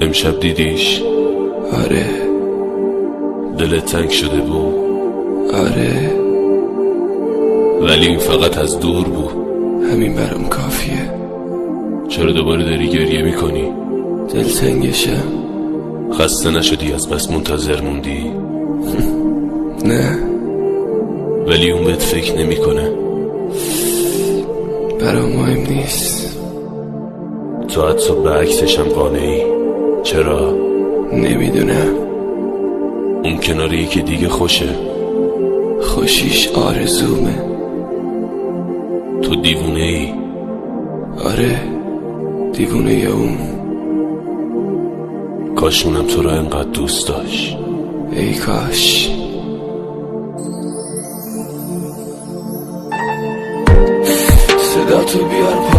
امشب دیدیش؟ آره. دلت تنگ شده بود؟ آره. ولی این فقط از دور بود. همین برام کافیه. چرا دوباره داری گریه میکنی؟ دلتنگشم. خسته نشدی از بس منتظر موندی؟ نه. ولی اون بهت فکر نمیکنه. برام مهم نیست. تو حتی به عکسشم قانعی. چرا؟ نمیدونم. اون کنار یکی دیگه خوشه. خوشیش آرزومه. تو دیوونه ای؟ آره، دیوونه اون. کاش اونم تو را انقدر دوست داشت. ای کاش. صدا تو بیار